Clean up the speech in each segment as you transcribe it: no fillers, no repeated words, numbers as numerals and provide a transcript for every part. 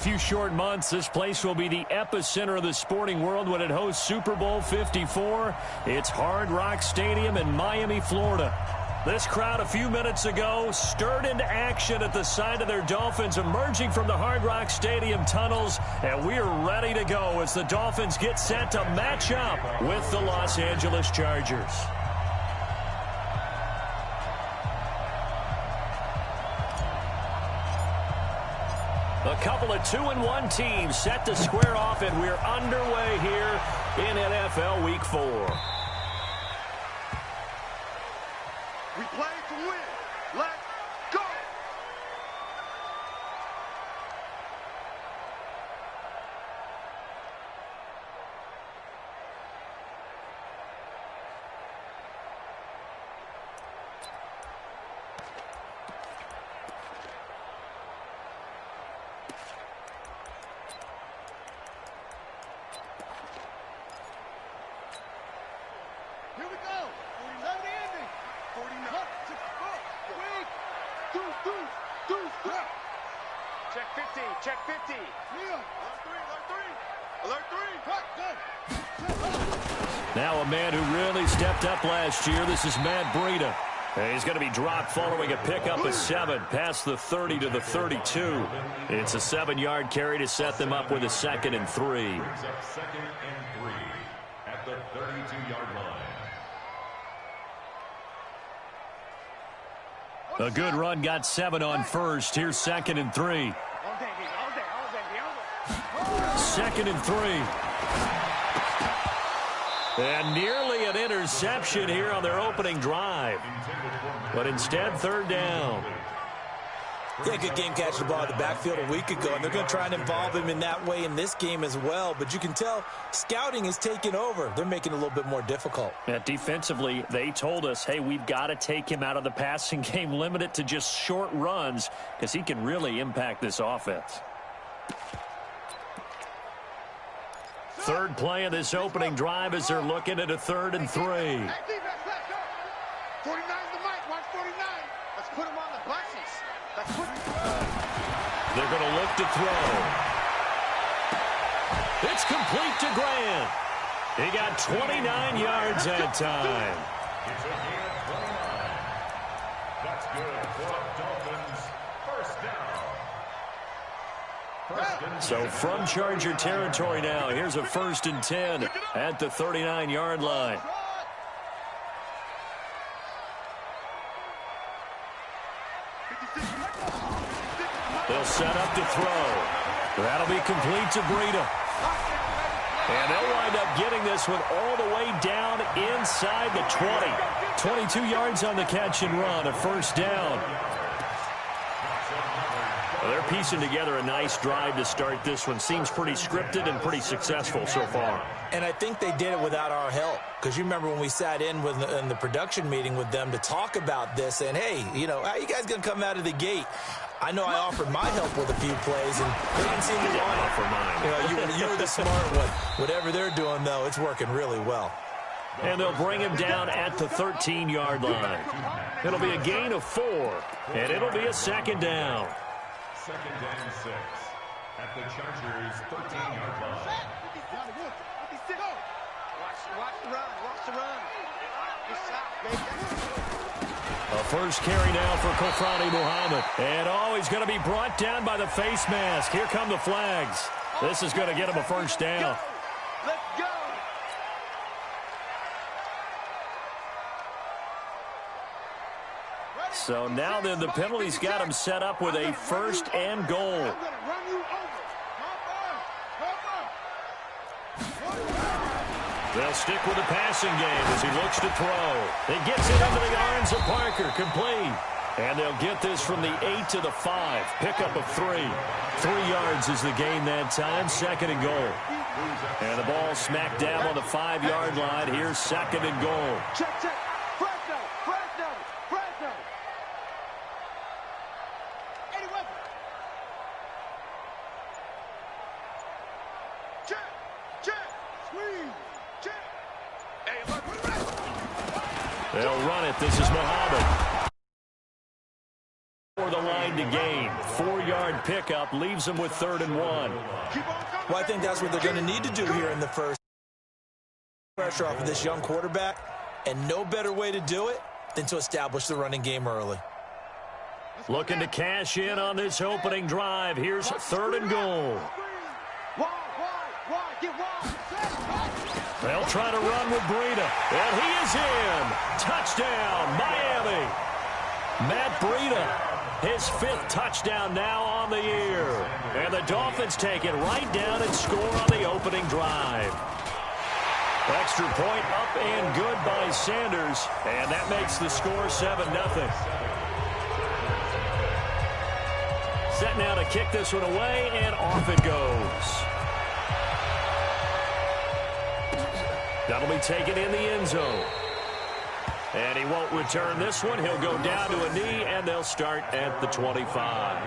few short months, this place will be the epicenter of the sporting world when it hosts Super Bowl 54. It's Hard Rock Stadium in Miami, Florida. This crowd a few minutes ago stirred into action at the sight of their Dolphins emerging from the Hard Rock Stadium tunnels, and we're ready to go as the Dolphins get set to match up with the Los Angeles Chargers. A couple of 2-1 teams set to square off, and we're underway here in NFL Week 4. We play to win. Let's go! Here we go. 47 ending. 49. Check 50. Check 50. Alert 3. Now a man who really stepped up last year. This is Matt Breida. And he's going to be dropped following a pickup of 7 past the 30 to the 32. It's a 7-yard carry to set them up with a 2nd and 3. Second and 3 at the 32-yard line. A good run got 7 on first. Here's 2nd and 3. 2nd and 3. And nearly an interception here on their opening drive. But instead, 3rd down. Yeah, good game catching the ball in the backfield a week ago, and they're going to try and involve him in that way in this game as well. But you can tell scouting is taking over. They're making it a little bit more difficult. Yeah, defensively, they told us, hey, we've got to take him out of the passing game, limit it to just short runs, because he can really impact this offense. 3rd play of this opening drive as they're looking at a 3rd and 3. 49's the mic. Watch 49. Let's put him on the buses. They're going to look to throw. It's complete to Grant. He got 29 yards that time. It's a gain of 29. That's good for the Dolphins. First down. So from Charger territory now, here's a 1st and 10 at the 39-yard line. They'll set up to throw. That'll be complete to Breida. And they'll wind up getting this one all the way down inside the 20. 22 yards on the catch and run, a 1st down. Well, they're piecing together a nice drive to start this one. Seems pretty scripted and pretty successful so far. And I think they did it without our help. Because you remember when we sat in the production meeting with them to talk about this, and hey, you know, how you guys going to come out of the gate? I know I offered my help with a few plays, and they didn't seem to want it. For mine. You were the smart one. Whatever they're doing, though, it's working really well. And they'll bring him down at the 13-yard line. It'll be a gain of 4, and it'll be a 2nd down. 2nd and 6 at the Chargers' 13-yard line. Watch the run. A 1st carry now for Kofrani Muhammad. And he's going to be brought down by the face mask. Here come the flags. This is going to get him a 1st down. Let's go. So now then the penalty's got him set up with a 1st and goal. They'll stick with the passing game as he looks to throw. He gets it into the arms of Parker, complete. And they'll get this from the 8 to the 5. Pickup of 3. 3 yards is the gain that time, 2nd and goal. And the ball smacked down on the 5-yard line. Here's 2nd and goal. Check. Fresno. 81. Check. Squeeze. Check. Hey, look. They'll run it. This is Muhammad. For the line to gain. 4 yards. 2-yard pickup leaves them with 3rd and 1. Well, I think that's what they're going to need to do here in the first. Pressure off of this young quarterback, and no better way to do it than to establish the running game early. Looking to cash in on this opening drive. Here's 3rd and goal. They'll try to run with Breida, and he is in. Touchdown, Miami. Matt Breida, his 5th touchdown now on the year. And the Dolphins take it right down and score on the opening drive. Extra point up and good by Sanders, and that makes the score 7-0. Set now to kick this one away, and off it goes. That'll be taken in the end zone. And he won't return this one. He'll go down to a knee, and they'll start at the 25.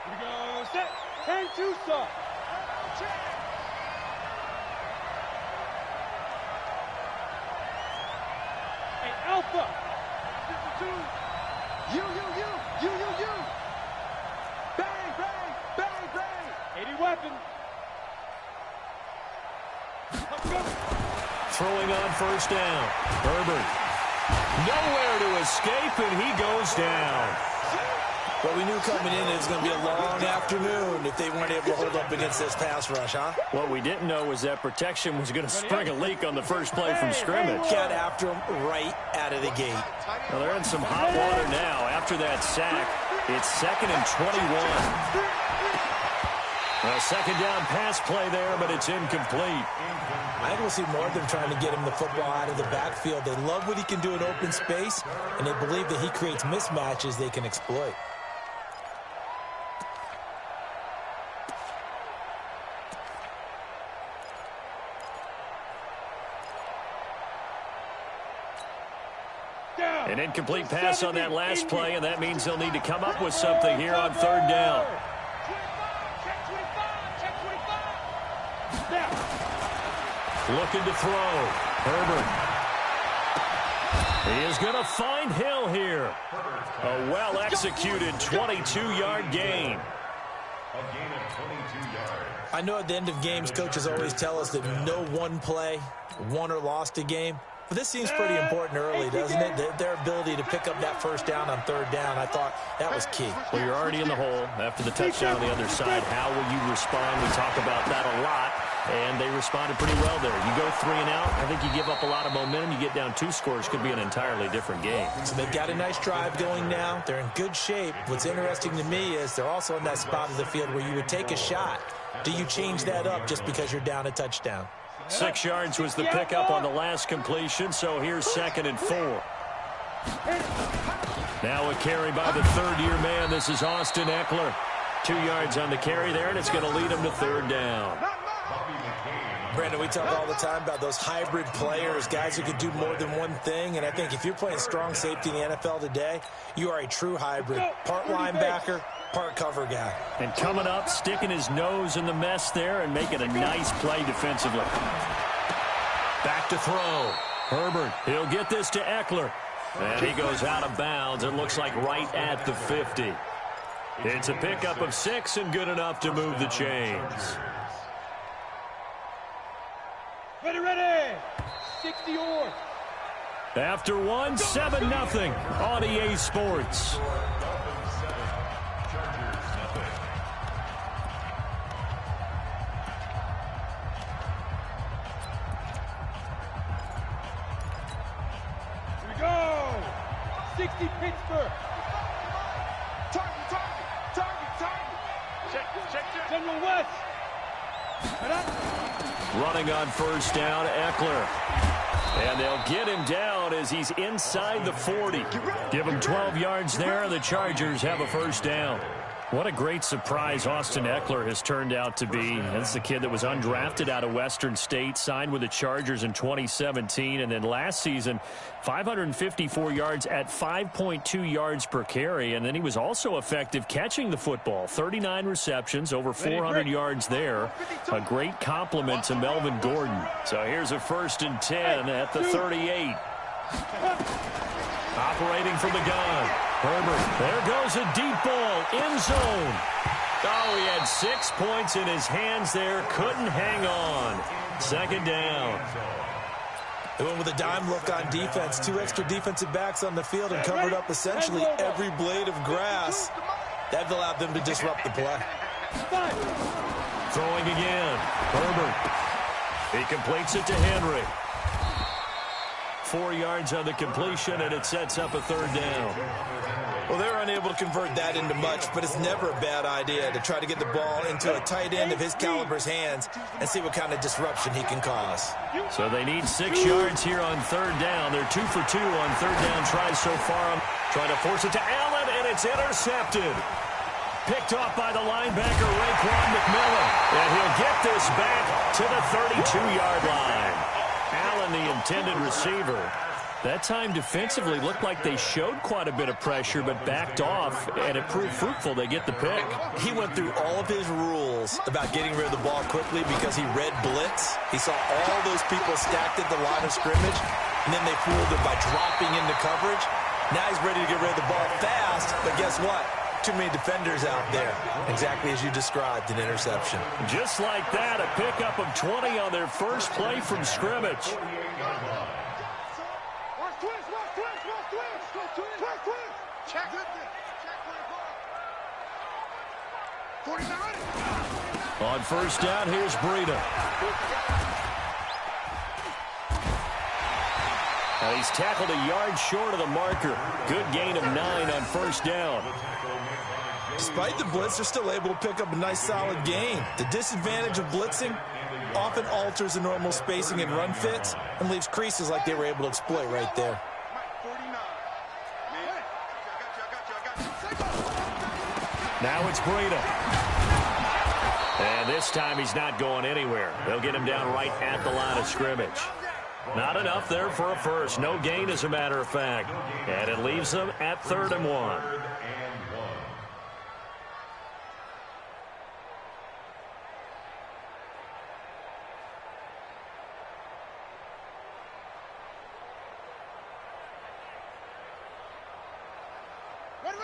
Here we go, set, and 2 stop. Hey, Alpha. You. Bang, bang, bang, bang. 80 weapon. Throwing on 1st down. Herbert. Nowhere to escape, and he goes down. But we knew coming in it was going to be a long afternoon if they weren't able to hold up against this pass rush, huh? What we didn't know was that protection was going to spring a leak on the first play from scrimmage. Got after him right out of the gate. Well, they're in some hot water now. After that sack, it's 2nd and 21. A 2nd down pass play there, but it's incomplete. I think we'll see more of them trying to get him the football out of the backfield. They love what he can do in open space, and they believe that he creates mismatches they can exploit. An incomplete pass on that last play, and that means they'll need to come up with something here on 3rd down. Looking to throw. Herbert. He is going to find Hill here. A well-executed 22-yard gain. A gain of 22 yards. I know at the end of games, coaches always tell us that no one play won or lost a game. But this seems pretty important early, doesn't it? Their ability to pick up that 1st down on 3rd down, I thought that was key. Well, you're already in the hole after the touchdown on the other side. How will you respond? We talk about that a lot, and they responded pretty well there. You go 3 and out, I think you give up a lot of momentum. You get down 2 scores, could be an entirely different game. So they've got a nice drive going now. They're in good shape. What's interesting to me is they're also in that spot of the field where you would take a shot. Do you change that up just because you're down a touchdown? 6 yards was the pickup on the last completion, so here's 2nd and 4. Now a carry by the 3rd-year man. This is Austin Eckler. 2 yards on the carry there, and it's going to lead him to 3rd down. Brandon, we talk all the time about those hybrid players, guys who can do more than one thing, and I think if you're playing strong safety in the NFL today, you are a true hybrid. Part linebacker, part cover guy. And coming up, sticking his nose in the mess there and making a nice play defensively. Back to throw. Herbert, he'll get this to Eckler. And he goes out of bounds. It looks like right at the 50. It's a pickup of 6 and good enough to move the chains. Ready. 60 yards. After 1, 7-0 on EA Sports. Here we go. 60 Pittsburgh. Target. Check. General West. Running on 1st down, Eckler. And they'll get him down as he's inside the 40. Give him 12 yards there, and the Chargers have a 1st down. What a great surprise Austin Eckler has turned out to be. That's the kid that was undrafted out of Western State, signed with the Chargers in 2017, and then last season, 554 yards at 5.2 yards per carry, and then he was also effective catching the football. 39 receptions, over 400 yards there. A great compliment to Melvin Gordon. So here's a 1st and 10 at the 38. Operating from the gun. Herbert. There goes a deep ball. End zone. Oh, he had 6 points in his hands there. Couldn't hang on. Second down. They went with a dime look on defense. 2 extra defensive backs on the field and covered up essentially every blade of grass. That allowed them to disrupt the play. Throwing again. Herbert. He completes it to Henry. 4 yards on the completion, and it sets up a third down. Well, they were unable to convert that into much, but it's never a bad idea to try to get the ball into a tight end of his caliber's hands and see what kind of disruption he can cause. So they need 6 yards here on third down. They're 2 for 2 on third down tries so far. Trying to force it to Allen, and it's intercepted. Picked off by the linebacker, Raekwon McMillan. And he'll get this back to the 32-yard line. Allen, the intended receiver. That time defensively looked like they showed quite a bit of pressure but backed off, and it proved fruitful. They get the pick. He went through all of his rules about getting rid of the ball quickly because he read blitz. He saw all those people stacked at the line of scrimmage, and then they fooled him by dropping into coverage. Now he's ready to get rid of the ball fast, but guess what? Too many defenders out there. Exactly as you described, an interception. Just like that, a pickup of 20 on their first play from scrimmage. On first down, here's Breida. And he's tackled a yard short of the marker. Good gain of 9 on first down. Despite the blitz, they're still able to pick up a nice solid gain. The disadvantage of blitzing often alters the normal spacing and run fits and leaves creases like they were able to exploit right there. Now it's Breida. And this time he's not going anywhere. They'll get him down right at the line of scrimmage. Not enough there for a first. No gain, as a matter of fact. And it leaves them at 3rd and 1.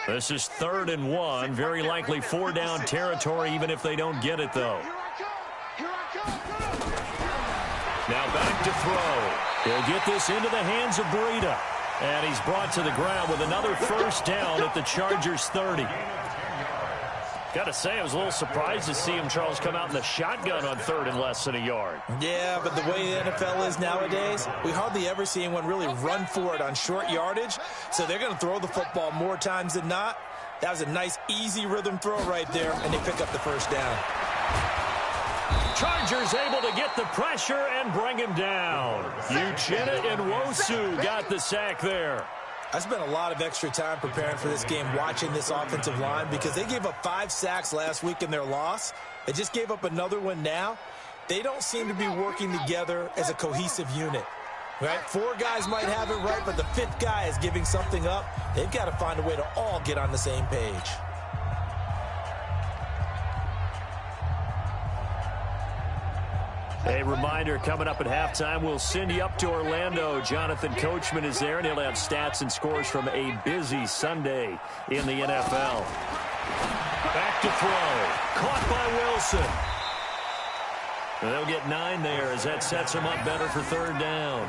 This is 3rd and 1. Very likely 4 down territory, even if they don't get it, though. Now back to throw. He'll get this into the hands of Breida. And he's brought to the ground with another first down at the Chargers' 30. Got to say, I was a little surprised to see him, Charles, come out in the shotgun on 3rd and less than a yard. Yeah, but the way the NFL is nowadays, we hardly ever see anyone really run for it on short yardage. So they're going to throw the football more times than not. That was a nice, easy rhythm throw right there, and they pick up the first down. Chargers able to get the pressure and bring him down. Uchenna and Nwosu got the sack there. I spent a lot of extra time preparing for this game watching this offensive line because they gave up 5 sacks last week in their loss. They just gave up another one now. They don't seem to be working together as a cohesive unit. Right? 4 guys might have it right, but the 5th guy is giving something up. They've got to find a way to all get on the same page. A reminder, coming up at halftime, we'll send you up to Orlando. Jonathan Coachman is there, and he'll have stats and scores from a busy Sunday in the NFL. Back to throw. Caught by Wilson. And they'll get 9 there as that sets them up better for 3rd down.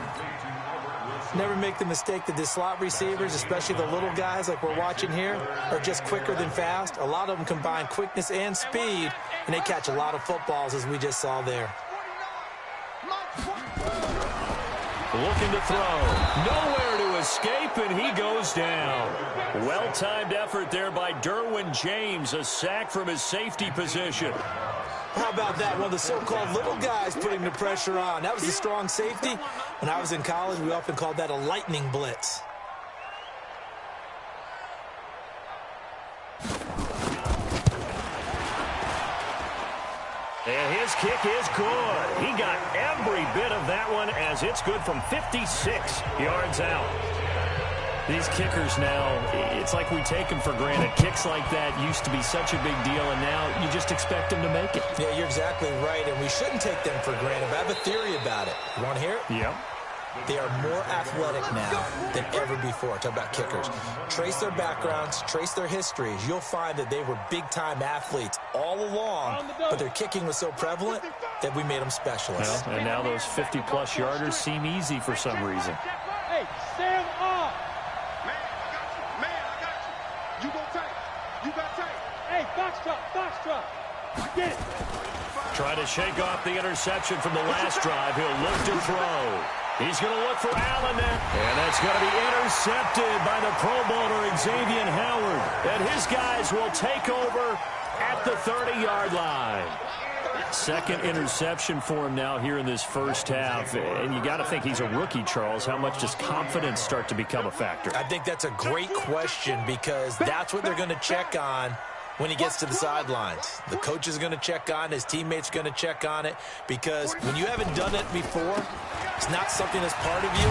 Never make the mistake that the slot receivers, especially the little guys like we're watching here, are just quicker than fast. A lot of them combine quickness and speed, and they catch a lot of footballs, as we just saw there. Looking to throw. Nowhere to escape, and he goes down. Well-timed effort there by Derwin James. A sack from his safety position. How about that? One of the so-called little guys putting the pressure on. That was a strong safety. When I was in college, we often called that a lightning blitz. And his kick is good. He got every bit of that one as it's good from 56 yards out. These kickers now, it's like we take them for granted. Kicks like that used to be such a big deal, and now you just expect them to make it. Yeah, you're exactly right, and we shouldn't take them for granted. But I have a theory about it. You want to hear it? Yep. They are more athletic now than ever before. Talk about kickers. Trace their backgrounds, trace their histories. You'll find that they were big-time athletes all along, but their kicking was so prevalent that we made them specialists. Well, and now those 50-plus yarders seem easy for some reason. Hey, Sam off. Man, I got you. Man, I got you. You go tight. You got tight. Hey, box truck. Get it. Try to shake off the interception from the last drive. He'll look to throw. He's going to look for Allen there. And that's going to be intercepted by the Pro Bowler Xavier Howard. And his guys will take over at the 30-yard line. Second interception for him now here in this first half. And you got to think he's a rookie, Charles. How much does confidence start to become a factor? I think that's a great question because that's what they're going to check on when he gets to the sidelines. The coach is going to check on, his teammates are going to check on it, because when you haven't done it before, it's not something that's part of you.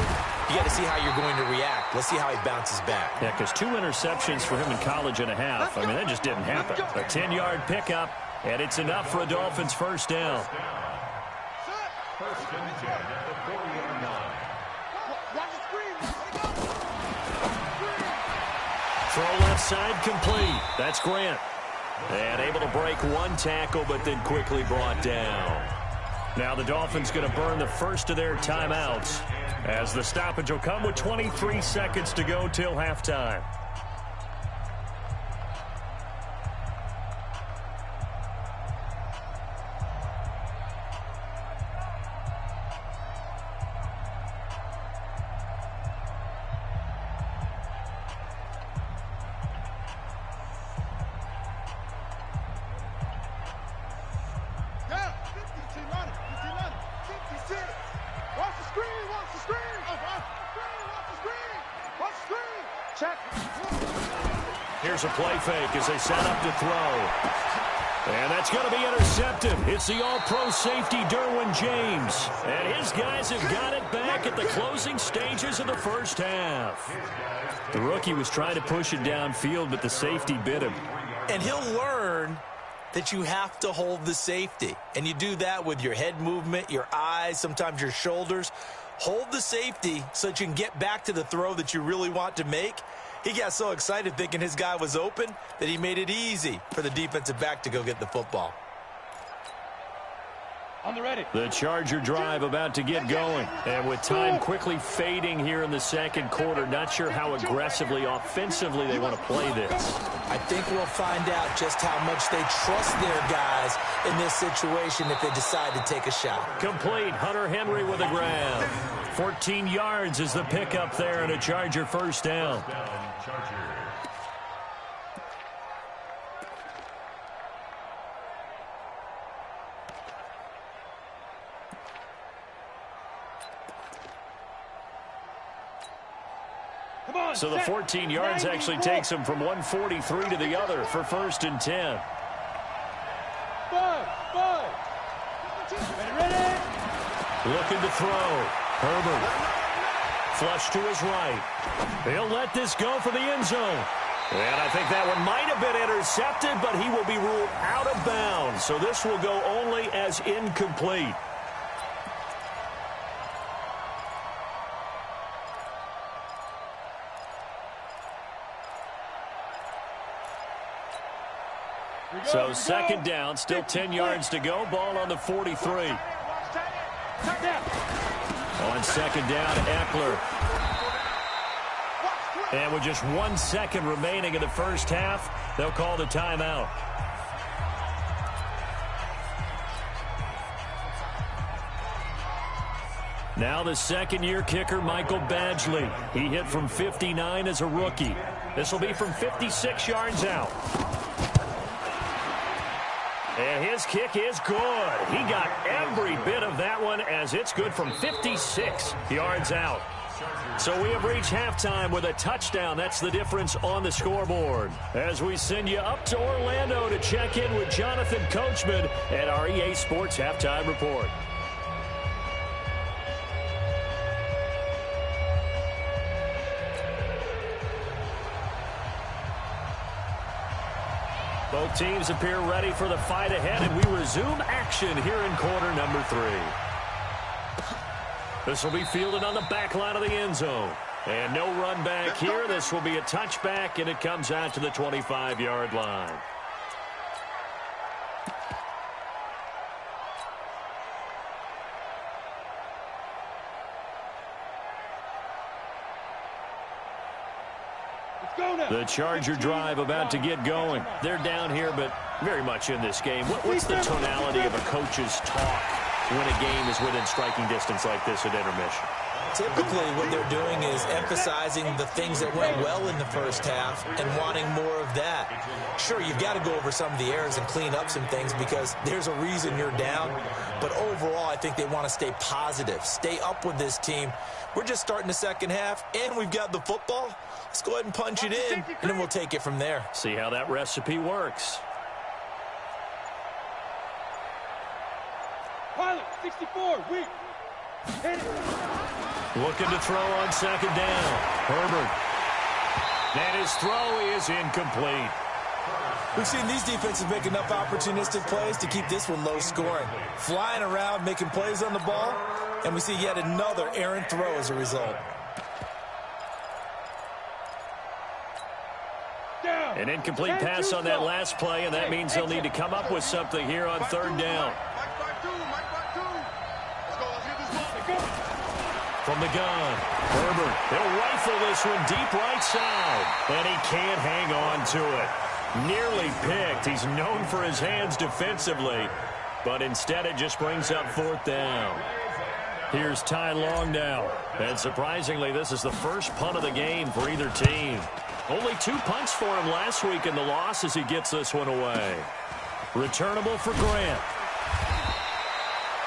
You got to see how you're going to react. Let's see how he bounces back. Yeah, because 2 interceptions for him in college and a half. I mean, that just didn't happen. A 10-yard pickup, and it's enough for a Dolphins first down. First and 10 at the 40-yard line. Throw left side complete. That's Grant. And able to break one tackle, but then quickly brought down. Now the Dolphins going to burn the first of their timeouts as the stoppage will come with 23 seconds to go till halftime. Here's a play fake as they set up to throw. And that's going to be intercepted. It's the all-pro safety, Derwin James. And his guys have got it back at the closing stages of the first half. The rookie was trying to push it downfield, but the safety bit him. And he'll learn that you have to hold the safety. And you do that with your head movement, your eyes, sometimes your shoulders. Hold the safety so that you can get back to the throw that you really want to make. He got so excited thinking his guy was open that he made it easy for the defensive back to go get the football. On the ready. The Charger drive about to get going. And with time quickly fading here in the second quarter, not sure how aggressively, offensively they want to play this. I think we'll find out just how much they trust their guys in this situation if they decide to take a shot. Complete. Hunter Henry with a grab. 14 yards is the pickup there and a Charger first down. So the 14 yards actually takes him from 143 to the other for first and 10. Ready. Looking to throw. Herbert. Flush to his right. He'll let this go for the end zone. And I think that one might have been intercepted, but he will be ruled out of bounds. So this will go only as incomplete. So second down, still 10 yards to go. Ball on the 43. On second down, Eckler. And with just 1 second remaining in the first half, they'll call the timeout. Now the second-year kicker, Michael Badgley. He hit from 59 as a rookie. This will be from 56 yards out. And his kick is good. He got every bit of that one as it's good from 56 yards out. So we have reached halftime with a touchdown. That's the difference on the scoreboard. As we send you up to Orlando to check in with Jonathan Coachman at our EA Sports Halftime Report. Both teams appear ready for the fight ahead, and we resume action here in quarter number 3. This will be fielded on the back line of the end zone. And no run back here. This will be a touchback, and it comes out to the 25-yard line. The Charger drive about to get going. They're down here, but very much in this game. What's the tonality of a coach's talk when a game is within striking distance like this at intermission? Typically, what they're doing is emphasizing the things that went well in the first half and wanting more of that. Sure, you've got to go over some of the errors and clean up some things because there's a reason you're down. But overall, I think they want to stay positive, stay up with this team. We're just starting the second half, and we've got the football. Let's go ahead and punch it in, and then we'll take it from there. See how that recipe works. Pilot, 64, weak. Hit it. Looking to throw on second down. Herbert. And his throw is incomplete. We've seen these defenses make enough opportunistic plays to keep this one low scoring. Flying around, making plays on the ball, and we see yet another errant throw as a result. An incomplete pass on that last play, and that means they'll need to come up with something here on third down. From the gun, Herbert, he'll rifle this one deep right side, and he can't hang on to it. Nearly picked. He's known for his hands defensively, but instead it just brings up fourth down. Here's Ty Long now, and surprisingly, this is the first punt of the game for either team. Only 2 punts for him last week in the loss as he gets this one away. Returnable for Grant.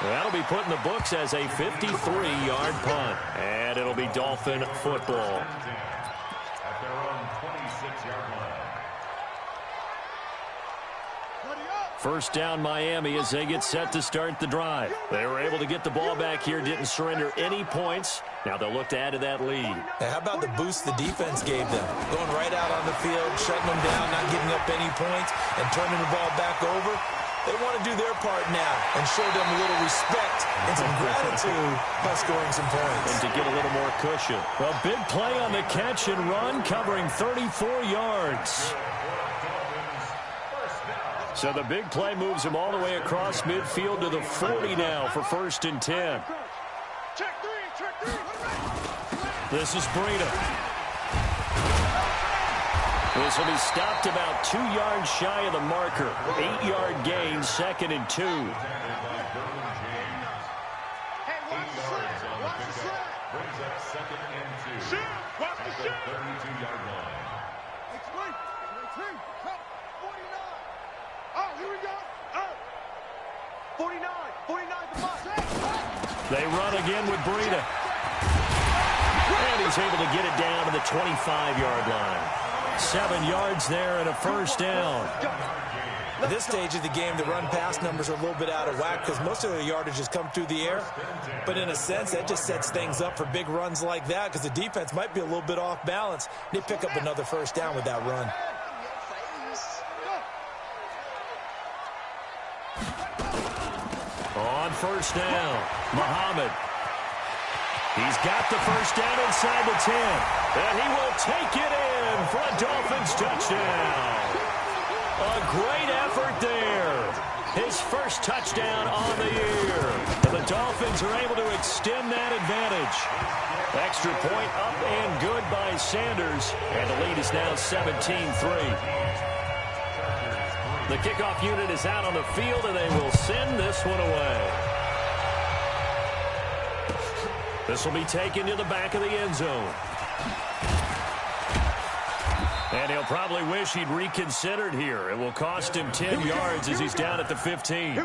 That'll be put in the books as a 53-yard punt. And it'll be Dolphin football. At their own 26-yard line. First down Miami as they get set to start the drive. They were able to get the ball back here, didn't surrender any points. Now they'll look to add to that lead. Hey, how about the boost the defense gave them? Going right out on the field, shutting them down, not giving up any points, and turning the ball back over. They want to do their part now and show them a little respect and some gratitude by scoring some points. And to get a little more cushion. A big play on the catch and run, covering 34 yards. So the big play moves him all the way across midfield to the 40 now for 1st and 10. This is Breida. This will be stopped about 2 yards shy of the marker. 8-yard gain, 2nd and 2. Hey, watch the sled. Watch the sled. Brings up 2nd and 2. Shoot. Watch the shoot. 32-yard line. Explain. 19. Cut. 49. Oh, here we go. Oh. 49. 49 the box. They run again with Breida. And he's able to get it down to the 25-yard line. 7 yards there and a first down. At this stage of the game, the run-pass numbers are a little bit out of whack because most of the yardage has come through the air. But in a sense, that just sets things up for big runs like that because the defense might be a little bit off balance. They pick up another first down with that run. On first down, Muhammad. He's got the first down inside the 10. And he will take it in for a Dolphins touchdown. A great effort there. His first touchdown on the year. And the Dolphins are able to extend that advantage. Extra point up and good by Sanders. And the lead is now 17-3. The kickoff unit is out on the field, and they will send this one away. This will be taken to the back of the end zone. And he'll probably wish he'd reconsidered here. It will cost him 10 yards as he's down at the 15.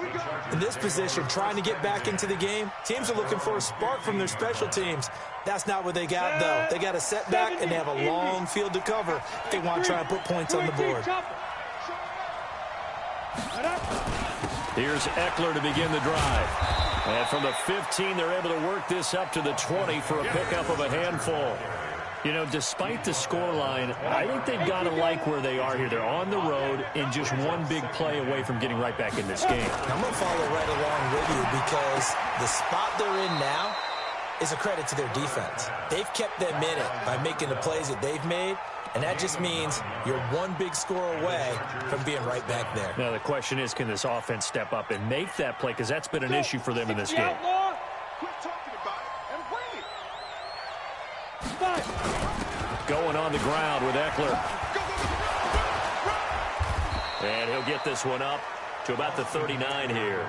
In this position, trying to get back into the game, teams are looking for a spark from their special teams. That's not what they got, though. They got a setback, and they have a long field to cover if they want to try and put points on the board. Here's Eckler to begin the drive. And from the 15, they're able to work this up to the 20 for a pickup of a handful. You know, despite the scoreline, I think they've got to like where they are here. They're on the road and just one big play away from getting right back in this game. I'm going to follow right along with you because the spot they're in now is a credit to their defense. They've kept them in it by making the plays that they've made, and that just means you're one big score away from being right back there. Now, the question is, can this offense step up and make that play? Because that's been an issue for them in this game. Quit talking about it and bring it. Going on the ground with Eckler. And he'll get this one up to about the 39 here.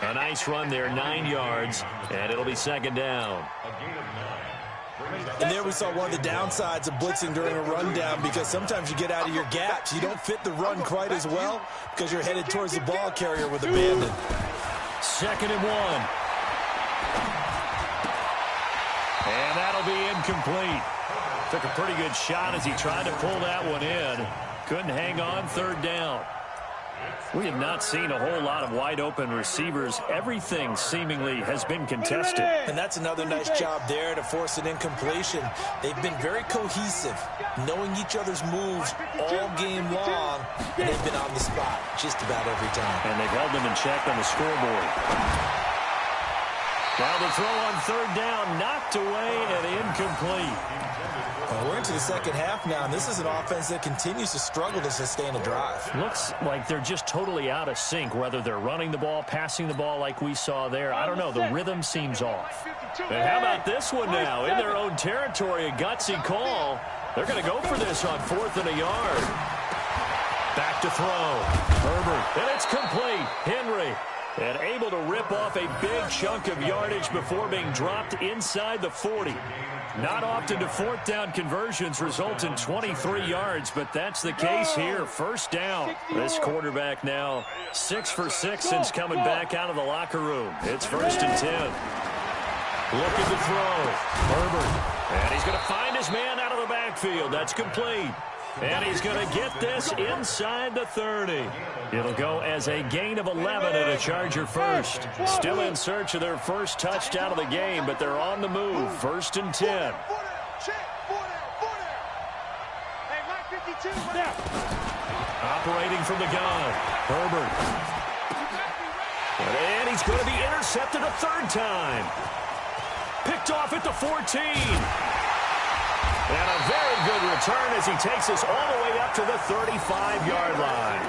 A nice run there, 9 yards, and it'll be second down. And there we saw one of the downsides of blitzing during a rundown, because sometimes you get out of your gaps. You don't fit the run quite as well because you're headed towards the ball carrier with abandon. 2nd and 1. And that'll be incomplete. Took a pretty good shot as he tried to pull that one in. Couldn't hang on, 3rd down. We have not seen a whole lot of wide-open receivers. Everything seemingly has been contested. And that's another nice job there to force an incompletion. They've been very cohesive, knowing each other's moves all game long, and they've been on the spot just about every time. And they've held them in check on the scoreboard. Now the throw on 3rd down, knocked away and incomplete. Well, we're into the second half now, and this is an offense that continues to struggle to sustain a drive. Looks like they're just totally out of sync, whether they're running the ball, passing the ball like we saw there. I don't know. The rhythm seems off. And how about this one now? In their own territory, a gutsy call. They're going to go for this on 4th and a yard. Back to throw. Herbert. And it's complete. Henry. And able to rip off a big chunk of yardage before being dropped inside the 40. Not often do 4th down conversions result in 23 yards, but that's the case here. 1st down. This quarterback now 6 for 6 since coming back out of the locker room. It's 1st and 10. Looking to throw. Herbert. And he's going to find his man out of the backfield. That's complete. And he's going to get this inside the 30. It'll go as a gain of 11 and a Charger first. Still in search of their first touchdown of the game, but they're on the move. 1st and 10. Operating from the gun. Herbert. And he's going to be intercepted a 3rd time. Picked off at the 14. And a very good return as he takes us all the way up to the 35-yard line.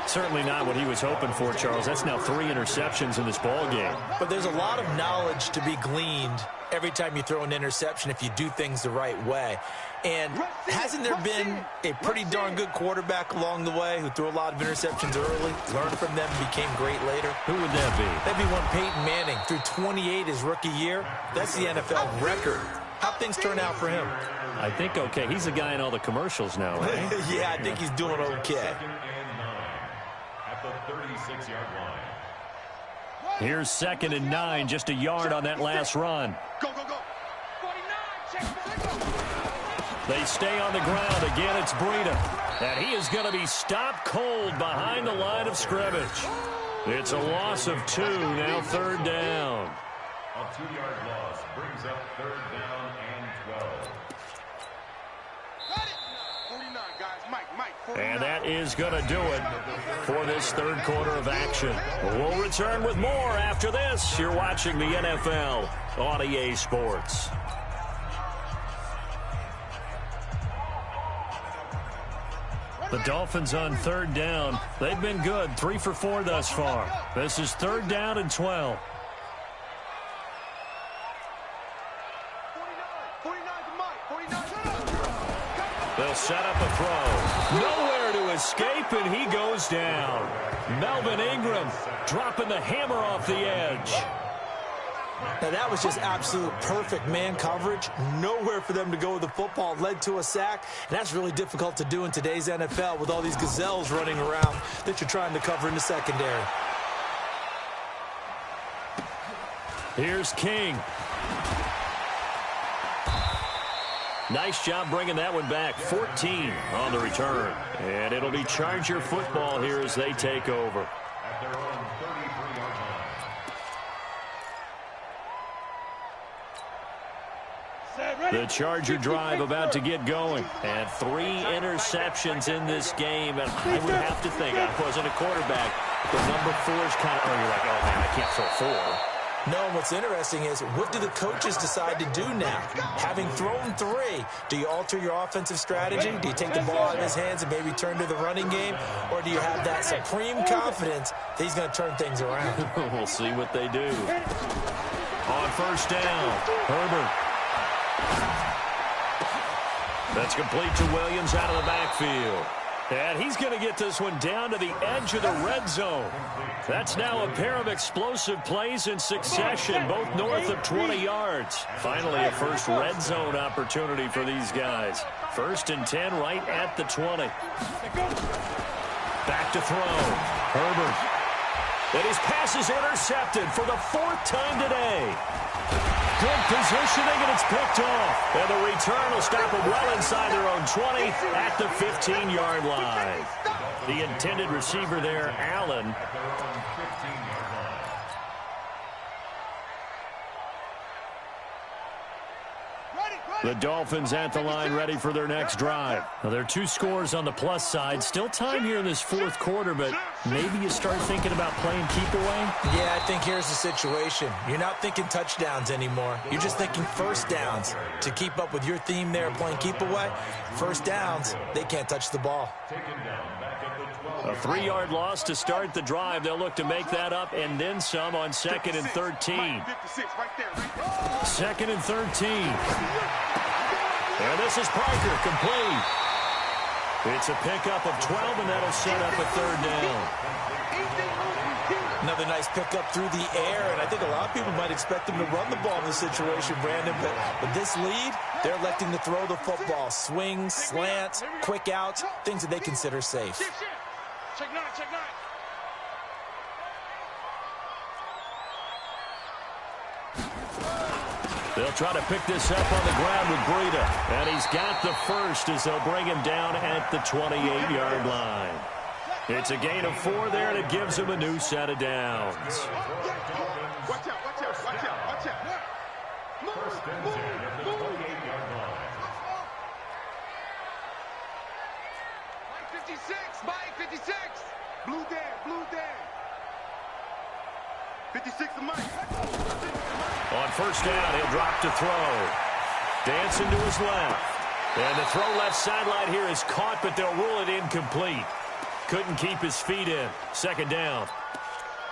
Certainly not what he was hoping for, Charles. That's now 3 interceptions in this ball game. But there's a lot of knowledge to be gleaned every time you throw an interception if you do things the right way. And hasn't there been a pretty darn good quarterback along the way who threw a lot of interceptions early, learned from them, became great later? Who would that be? That'd be one Peyton Manning. Threw 28 his rookie year. That's the NFL record. How'd things turn out for him? I think okay. He's the guy in all the commercials now, right? Yeah, I think he's doing okay. At the 36-yard line. Here's 2nd and 9, just a yard on that last run. Go, go, go. 49, They stay on the ground. Again, it's Breida. And he is going to be stopped cold behind the line of scrimmage. It's a loss of 2, now 3rd down. A 2-yard loss brings up 3rd down and 12. 49, guys. Mike, 49. And that is going to do it for this 3rd quarter of action. We'll return with more after this. You're watching the NFL on EA Sports. The Dolphins on 3rd down. They've been good, 3 for 4 thus far. This is 3rd down and 12. 49 to Mike. 49 to They'll set up a throw. Nowhere to escape, and he goes down. Melvin Ingram dropping the hammer off the edge. Now, that was just absolute perfect man coverage. Nowhere for them to go with the football. Led to a sack. And that's really difficult to do in today's NFL with all these gazelles running around that you're trying to cover in the secondary. Here's King. Nice job bringing that one back. 14 on the return. And it'll be Charger football here as they take over. At their own 33-yard line. The Charger drive about to get going. And 3 interceptions in this game. And I would have to think, I wasn't a quarterback, the number 4 is kind of, oh, you're like, oh, man, I can't throw 4. No, and what's interesting is, what do the coaches decide to do now? Having thrown 3, do you alter your offensive strategy? Do you take the ball out of his hands and maybe turn to the running game? Or do you have that supreme confidence that he's going to turn things around? We'll see what they do. On first down, Herbert. That's complete to Williams out of the backfield. And he's going to get this one down to the edge of the red zone. That's now a pair of explosive plays in succession, both north of 20 yards. Finally, a first red zone opportunity for these guys. 1st and 10 right at the 20. Back to throw. Herbert. And his pass is intercepted for the 4th time today. Good positioning, and it's picked off. And the return will stop them well inside their own 20 at the 15-yard line. The intended receiver there, Allen. The Dolphins at the line, ready for their next drive. Now, there are 2 scores on the plus side. Still time here in this 4th quarter, but maybe you start thinking about playing keep away? Yeah, I think here's the situation. You're not thinking touchdowns anymore. You're just thinking first downs. To keep up with your theme there, playing keep away, first downs, they can't touch the ball. A 3-yard loss to start the drive. They'll look to make that up and then some on 2nd and 13. 2nd and 13. And this is Parker, complete. It's a pickup of 12, and that'll set up a 3rd down. Another nice pickup through the air, and I think a lot of people might expect them to run the ball in this situation, Brandon, but with this lead, they're electing to throw the football. Swings, slants, quick outs, things that they consider safe. Check 9, check 9. They'll try to pick this up on the ground with Breida. And he's got the first as they'll bring him down at the 28-yard line. It's a gain of 4 there, and it gives him a new set of downs. Watch out, watch out, watch out, watch out. First and 10 at the 28-yard line. Mike 56, Mike 56. Blue Dan, blue Dan. 56 to Mike. On first down, he'll drop to throw. Dancing to his left. And the throw left sideline here is caught, but they'll rule it incomplete. Couldn't keep his feet in. 2nd down.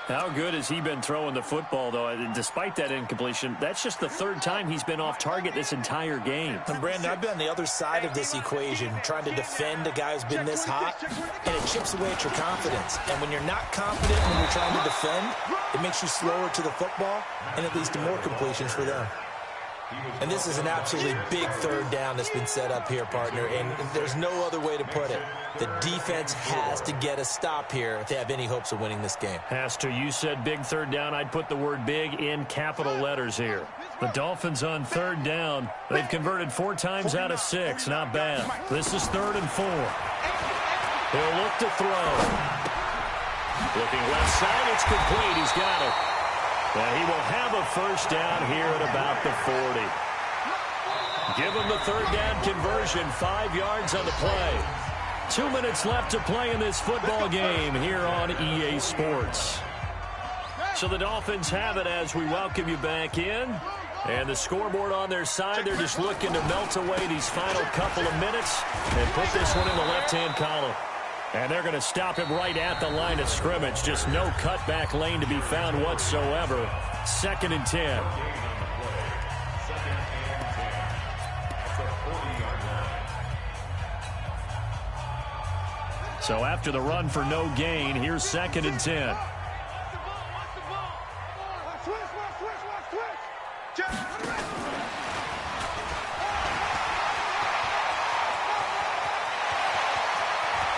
How good has he been throwing the football, though? Despite that incompletion, that's just the 3rd time he's been off target this entire game. And Brandon, I've been on the other side of this equation, trying to defend a guy who's been this hot, and it chips away at your confidence. And when you're not confident when you're trying to defend, it makes you slower to the football, and it leads to more completions for them. And this is an absolutely big 3rd down that's been set up here, partner, and there's no other way to put it. The defense has to get a stop here if they have any hopes of winning this game. Has to. You said big 3rd down. I'd put the word big in capital letters here. The Dolphins on 3rd down. They've converted 4 times out of 6. Not bad. This is 3rd and 4. He'll look to throw. Looking left side. It's complete. He's got it. And he will have a first down here at about the 40. Give him the 3rd down conversion. 5 yards on the play. 2 minutes left to play in this football game here on EA Sports. So the Dolphins have it as we welcome you back in. And the scoreboard on their side, they're just looking to melt away these final couple of minutes and put this one in the left-hand column. And they're going to stop him right at the line of scrimmage. Just no cutback lane to be found whatsoever. 2nd and 10. So after the run for no gain, here's 2nd and 10.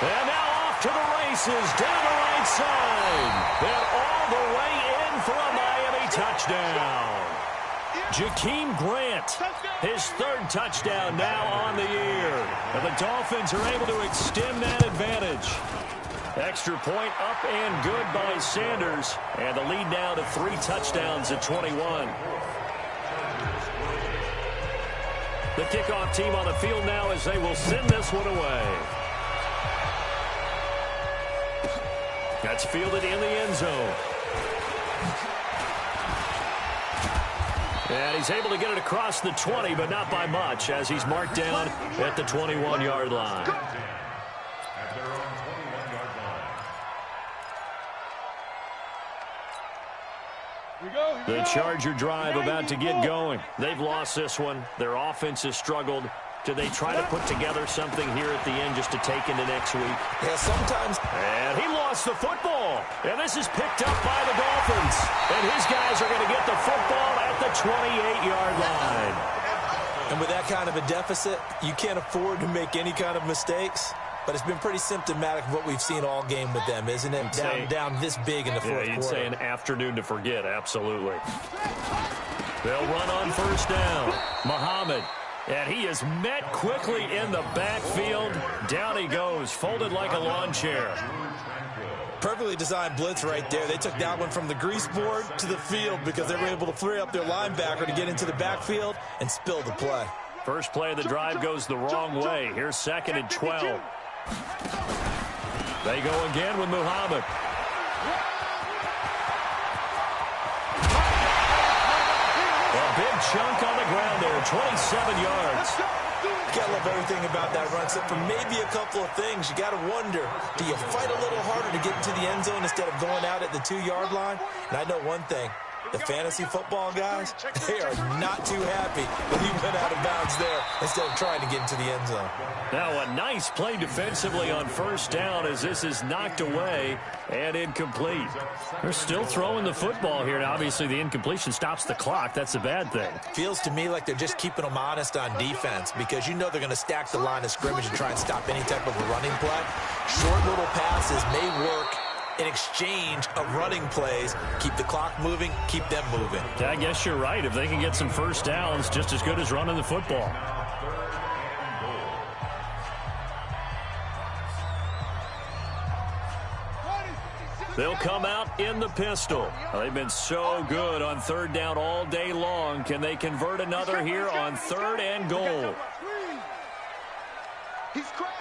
And now off to the races, down the right side. And all the way in for a Miami touchdown. Jakeem Grant, his 3rd touchdown now on the year. And the Dolphins are able to extend that advantage. Extra point up and good by Sanders. And the lead now to 3 touchdowns at 21. The kickoff team on the field now as they will send this one away. That's fielded in the end zone. And he's able to get it across the 20, but not by much, as he's marked down at the 21-yard line. At their own 21-yard line. The Charger drive about to get going. They've lost this one. Their offense has struggled. Do they try to put together something here at the end just to take into next week? Yeah, sometimes. And he lost the football. And this is picked up by the Dolphins. And his guys are going to get the football at the 28-yard line. And with that kind of a deficit, you can't afford to make any kind of mistakes. But it's been pretty symptomatic of what we've seen all game with them, isn't it? Down this big in the fourth quarter. You'd say an afternoon to forget, absolutely. They'll run on first down. Muhammad. And he is met quickly in the backfield. Down he goes, folded like a lawn chair. Perfectly designed blitz right there. They took that one from the grease board to the field because they were able to free up their linebacker to get into the backfield and spill the play. First play of the drive goes the wrong way. Here's 2nd and 12. They go again with Muhammad. A big chunk on the ground there, 27 yards. You gotta love everything about that run, except for maybe a couple of things. You gotta wonder, do you fight a little harder to get into the end zone instead of going out at the 2-yard line? And I know one thing. The fantasy football guys, they are not too happy that he went out of bounds there instead of trying to get into the end zone. Now a nice play defensively on first down as this is knocked away and incomplete. They're still throwing the football here. Now obviously the incompletion stops the clock. That's a bad thing. Feels to me like they're just keeping them honest on defense because you know they're going to stack the line of scrimmage and try and stop any type of a running play. Short little passes may work in exchange of running plays. Keep the clock moving, keep them moving. I guess you're right. If they can get some first downs, just as good as running the football. They'll come out in the pistol. They've been so good on third down all day long. Can they convert another here on 3rd and goal? He's crashing.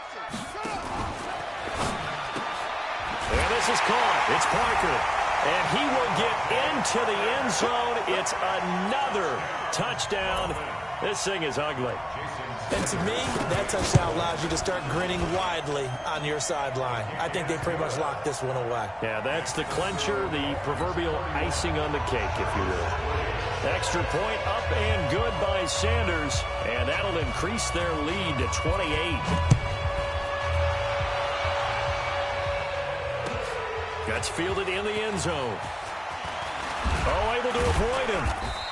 And this is caught. It's Parker. And he will get into the end zone. It's another touchdown. This thing is ugly. And to me, that touchdown allows you to start grinning widely on your sideline. I think they pretty much locked this one away. Yeah, that's the clincher, the proverbial icing on the cake, if you will. Extra point up and good by Sanders. And that'll increase their lead to 28. Gets fielded in the end zone. Oh, able to avoid him.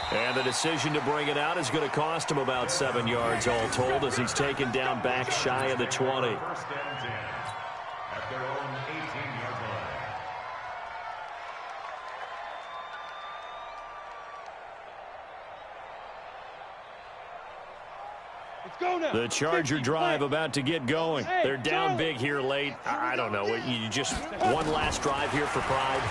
And the decision to bring it out is going to cost him about 7 yards all told as he's taken down back shy of the 20. First and 10 at their own 18-yard line. Let's go now. The Charger drive about to get going. They're down big here late. I don't know. You just one last drive here for pride.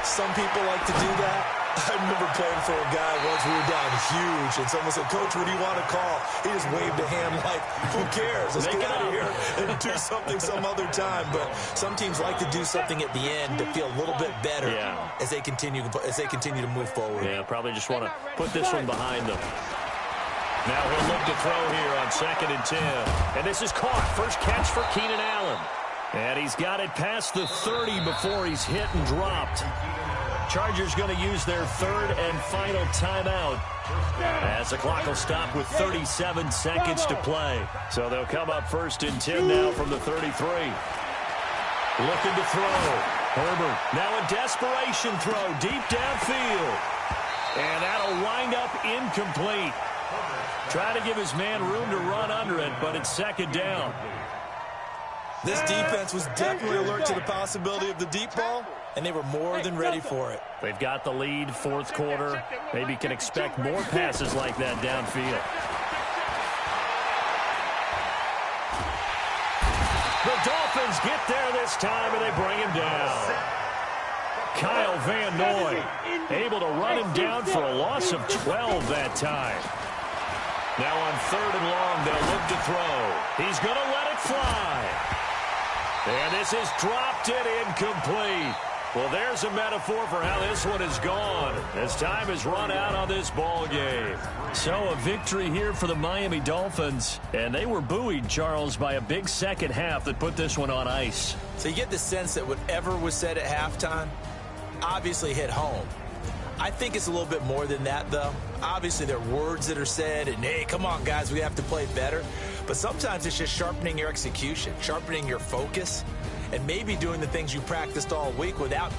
Some people like to do that. I remember playing for a guy once. We were down huge, and someone said, "Coach, what do you want to call?" He just waved a hand like, "Who cares? Let's get out of here and do something some other time." But some teams like to do something at the end to feel a little bit better as they continue to move forward. Yeah, probably just want to put this one behind them. Now he'll look to throw here on 2nd and 10. And this is caught. First catch for Keenan Allen. And he's got it past the 30 before he's hit and dropped. Chargers going to use their 3rd and final timeout as the clock will stop with 37 seconds to play. So they'll come up 1st and 10 now from the 33. Looking to throw. Herbert now a desperation throw deep downfield. And that'll wind up incomplete. Try to give his man room to run under it, but it's 2nd down. This defense was definitely alert to the possibility of the deep ball, and they were more than ready for it. They've got the lead, 4th quarter. Maybe can expect more passes like that downfield. The Dolphins get there this time, and they bring him down. Kyle Van Noy able to run him down for a loss of 12 that time. Now on 3rd and long, they'll look to throw. He's going to let it fly. And this is dropped it incomplete. Well, there's a metaphor for how this one is gone as time has run out on this ball game. So a victory here for the Miami Dolphins. And they were buoyed, Charles, by a big second half that put this one on ice. So you get the sense that whatever was said at halftime obviously hit home. I think it's a little bit more than that, though. Obviously, there are words that are said, and, hey, come on, guys, we have to play better. But sometimes it's just sharpening your execution, sharpening your focus, and maybe doing the things you practiced all week without